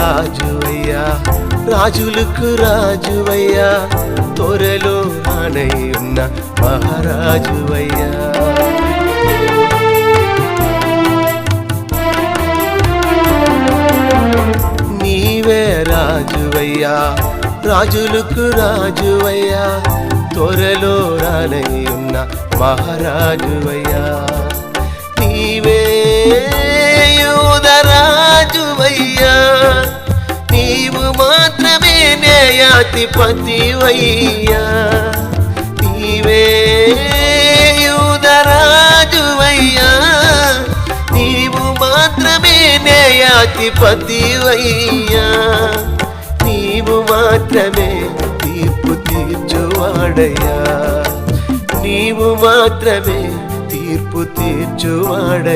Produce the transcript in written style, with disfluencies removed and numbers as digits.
రాజువయ్యా, రాజులకు రాజువయ్యా, త్వరలో రానయ్యున్న మహారాజువయ్యా. నీవే రాజువయ్యా, రాజులకు రాజువయ్యా, త్వరలో రానయ్యున్న మహారాజువయ్యా. నీవే యూదరాజువయ్యా, నీవు మాత్రమే న్యాయాధిపతివయ్యా. నీవే యూదరాజువయ్యా, నీవు మాత్రమే న్యాయాధిపతివయ్యా. నీవు మాత్రమే తీర్పు తీర్చువాడయ్యా, నీవు మాత్రమే తీర్పు తీర్చువాడయ్యా.